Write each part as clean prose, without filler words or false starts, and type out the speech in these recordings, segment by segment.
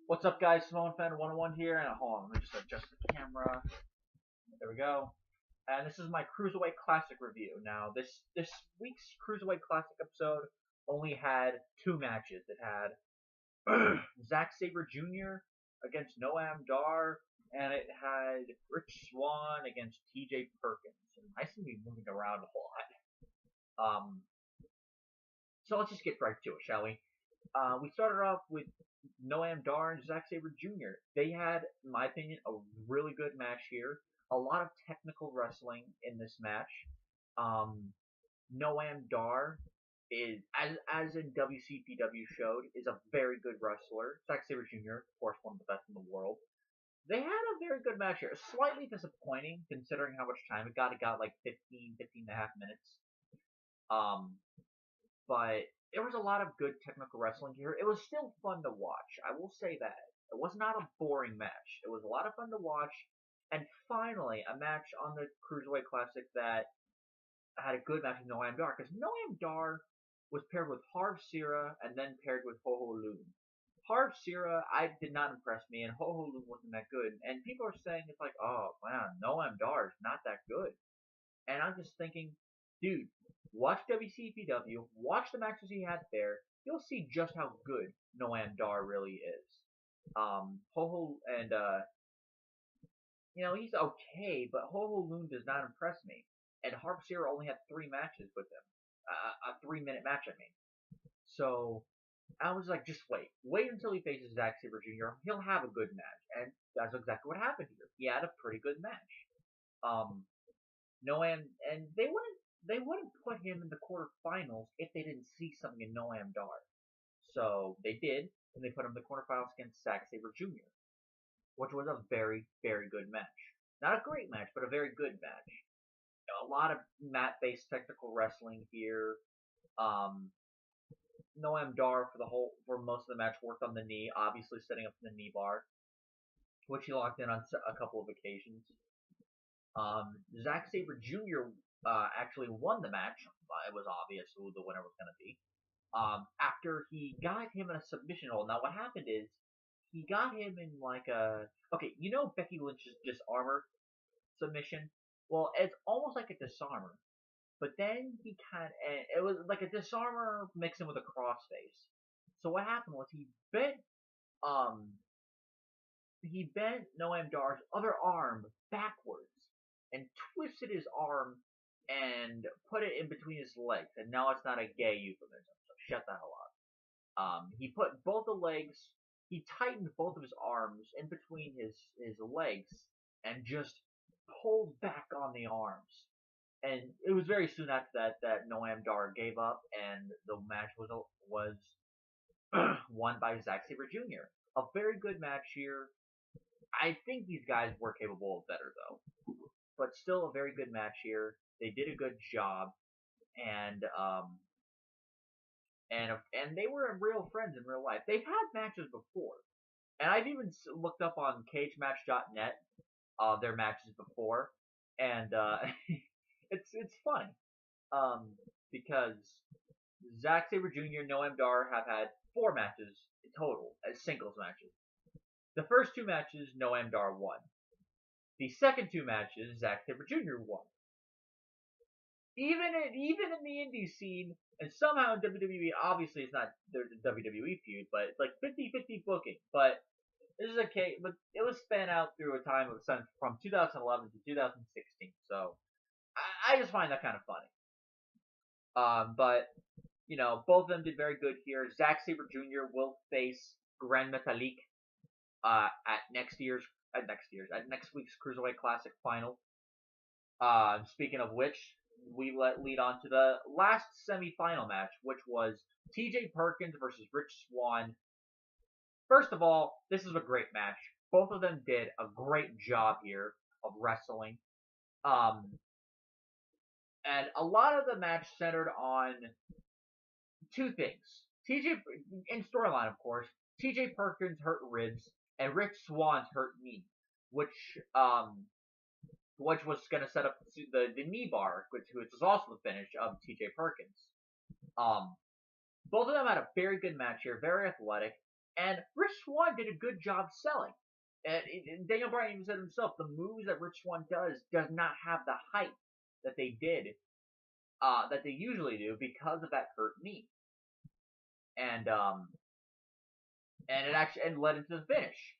What's up, guys? Swan Fan 101 here, and hold on, let me just adjust the camera. There we go. And this is my Cruiserweight Classic review. Now, this week's Cruiserweight Classic episode only had two matches. It had Zack Sabre Jr. against Noam Dar, and it had Rich Swann against TJ Perkins. And I seem to be moving around a whole lot. So let's just get right to it, shall we? We started off with Noam Dar and Zack Sabre Jr. They had, in my opinion, a really good match here. A lot of technical wrestling in this match. Noam Dar is, as in WCPW showed, is a very good wrestler. Zack Sabre Jr., of course, one of the best in the world. They had a very good match here. Slightly disappointing, considering how much time it got. It got like 15 and a half minutes. But there was a lot of good technical wrestling here. It was still fun to watch. I will say that. It was not a boring match. It was a lot of fun to watch. And finally, a match on the Cruiserweight Classic that had a good match with Noam Dar. Because Noam Dar was paired with Harv Sira and then paired with Ho Ho Lun. Harv Sira, did not impress me, and Ho Ho Lun wasn't that good. And people are saying it's like, oh, man, Noam Dar is not that good. And I'm just thinking, dude, watch WCPW, watch the matches he had there, you'll see just how good Noam Dar really is. Ho-Ho, and, he's okay, but Ho-Ho Lun does not impress me. And Harv Sira only had 3 matches with him. A 3-minute match, I mean. So, I was like, just wait. Wait until he faces Zack Sabre Jr. He'll have a good match. And that's exactly what happened here. He had a pretty good match. Noam, and they wouldn't put him in the quarterfinals if they didn't see something in Noam Dar. So they did, and they put him in the quarterfinals against Zack Sabre Jr., which was a very, very good match. Not a great match, but a very good match. A lot of mat-based technical wrestling here. Noam Dar for most of the match worked on the knee, obviously setting up the knee bar, which he locked in on a couple of occasions. Zack Sabre Jr. Actually won the match. It was obvious who the winner was going to be. After he got him in a submission hold. Now, what happened is, he got him in like a... Okay, you know Becky Lynch's disarmer submission? Well, it's almost like a disarmer. But then it was like a disarmer mixed in with a crossface. So what happened was he bent Noam Dar's other arm backwards and twisted his arm and put it in between his legs. And now it's not a gay euphemism, so shut the hell up. He put both the legs, he tightened both of his arms in between his legs and just pulled back on the arms. And it was very soon after that Noam Dar gave up, and the match was won by Zack Sabre Jr. A very good match here. I think these guys were capable of better, though. But still a very good match here. They did a good job, and they were real friends in real life. They've had matches before, and I've even looked up on CageMatch.net their matches before, and it's funny because Zack Sabre Jr. and Noam Dar have had 4 matches in total as singles matches. The first 2 matches, Noam Dar won. The second 2 matches, Zack Sabre Jr. won. Even in the indie scene, and somehow in WWE, obviously it's not the WWE feud, but it's like 50-50 booking. But this is a case, but it was span out through a time of from 2011 to 2016. So I just find that kind of funny. But both of them did very good here. Zack Sabre Jr. will face Grand Metalik at next week's Cruiserweight Classic final. Speaking of which, we lead on to the last semi-final match, which was TJ Perkins versus Rich Swann. First of all, this is a great match. Both of them did a great job here of wrestling. And a lot of the match centered on 2 things. In storyline, of course, TJ Perkins' hurt ribs and Rich Swann's hurt knee, which was going to set up the knee bar, which was also the finish of TJ Perkins. Both of them had a very good match here, very athletic, And Rich Swann did a good job selling. And Daniel Bryan even said himself, the moves that Rich Swann does not have the hype that they did, that they usually do because of that hurt knee. And it led into the finish.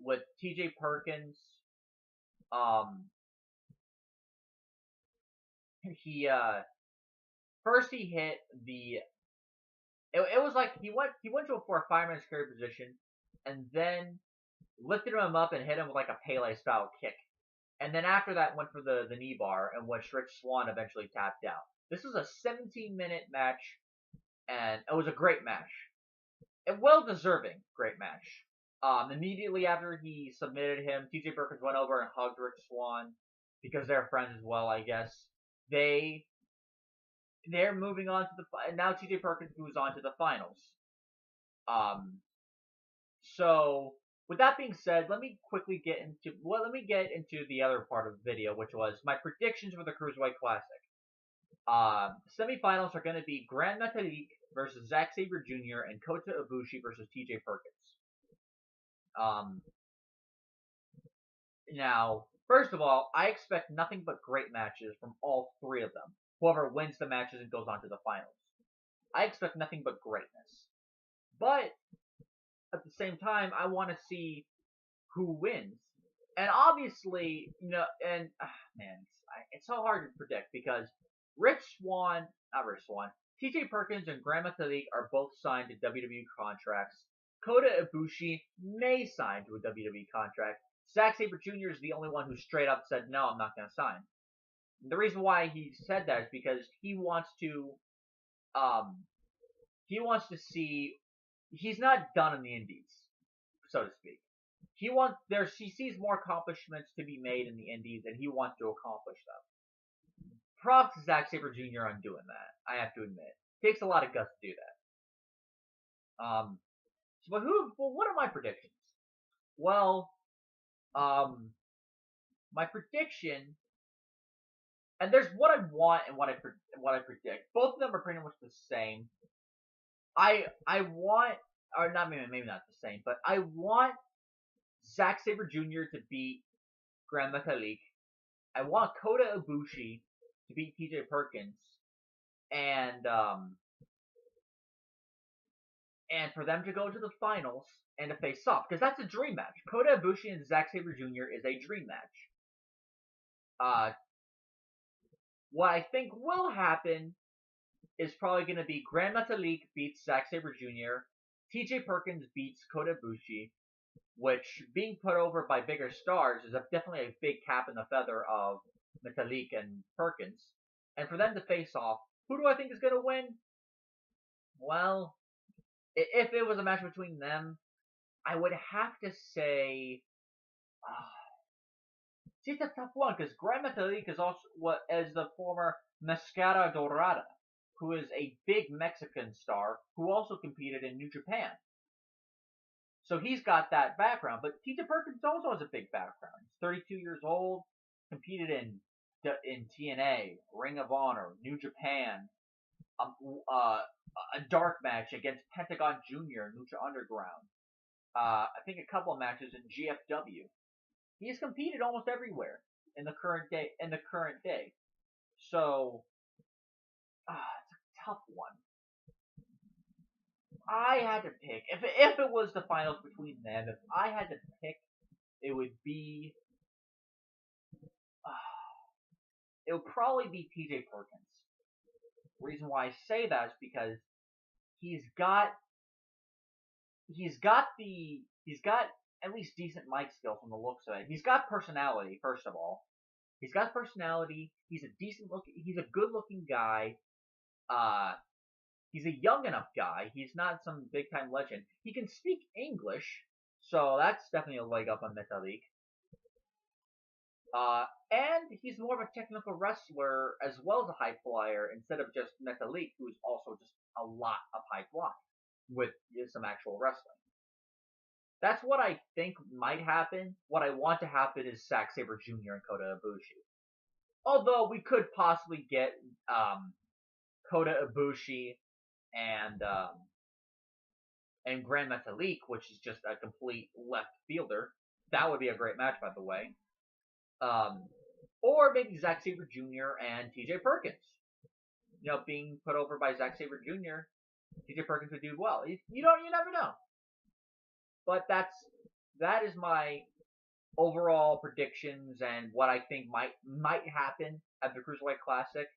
With TJ Perkins, first he hit the. It was like he went for a fireman's carry position, and then lifted him up and hit him with like a Pele style kick, and then after that went for the knee bar, and which Rich Swann eventually tapped out. This was a 17-minute match, and it was a great match, a well-deserving great match. Immediately after he submitted him, TJ Perkins went over and hugged Rich Swann because they're friends as well, I guess. They're moving on to now TJ Perkins moves on to the finals. So with that being said, let me get into the other part of the video, which was my predictions for the Cruiserweight Classic. Semifinals are going to be Grand Metalik versus Zack Sabre Jr. and Kota Ibushi versus TJ Perkins. Now, first of all, I expect nothing but great matches from all three of them. Whoever wins the matches and goes on to the finals. I expect nothing but greatness. But at the same time, I want to see who wins. And obviously, it's so hard to predict because TJ Perkins and Grand Metalik are both signed to WWE contracts. Kota Ibushi may sign to a WWE contract. Zack Sabre Jr. is the only one who straight up said, no, I'm not going to sign. The reason why he said that is because he wants to see, he's not done in the indies, so to speak. He sees more accomplishments to be made in the indies, and he wants to accomplish them. Props to Zack Sabre Jr. on doing that, I have to admit. It takes a lot of guts to do that. But what are my predictions? Well, my prediction, and there's what I want and what I predict. Both of them are pretty much the same. I want, or not maybe not the same, but I want Zack Sabre Jr. to beat Grand Metalik. I want Kota Ibushi to beat TJ Perkins, and for them to go to the finals and to face off, because that's a dream match. Kota Ibushi and Zack Sabre Jr. is a dream match. What I think will happen is probably going to be Grand Metalik beats Zack Sabre Jr., TJ Perkins beats Kota Ibushi, which, being put over by bigger stars, is definitely a big cap in the feather of Metalik and Perkins. And for them to face off, who do I think is going to win? Well, if it was a match between them, I would have to say, see, it's a tough one, because Grand Metalik is also the former Mascara Dorada, who is a big Mexican star who also competed in New Japan. So he's got that background, but TJ Perkins also has a big background. He's 32 years old, competed in TNA, Ring of Honor, New Japan, a dark match against Pentagon Jr. in Lucha Underground. I think a couple of matches in GFW. He's competed almost everywhere in the current day. So, it's a tough one. I had to pick. If it was the finals between them, if I had to pick, it would be. It would probably be TJ Perkins. The reason why I say that is because he's got at least decent mic skills from the looks of it. He's got personality, first of all. He's got personality. He's a good looking guy. He's a young enough guy. He's not some big time legend. He can speak English, so that's definitely a leg up on Metalik. And he's more of a technical wrestler as well as a high flyer instead of just Metalik, who's also just a lot of high fly with some actual wrestling. That's what I think might happen. What I want to happen is Zack Sabre Jr. and Kota Ibushi. Although we could possibly get Kota Ibushi and and Grand Metalik, which is just a complete left fielder. That would be a great match, by the way. Or maybe Zack Sabre Jr. and TJ Perkins. Being put over by Zack Sabre Jr., TJ Perkins would do well. You never know. But that is my overall predictions and what I think might happen at the Cruiserweight Classic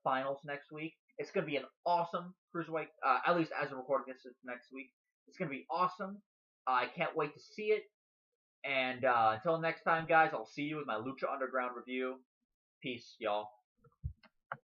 finals next week. It's going to be an awesome Cruiserweight, at least as a recording this next week. It's going to be awesome. I can't wait to see it. And until next time, guys, I'll see you with my Lucha Underground review. Peace, y'all.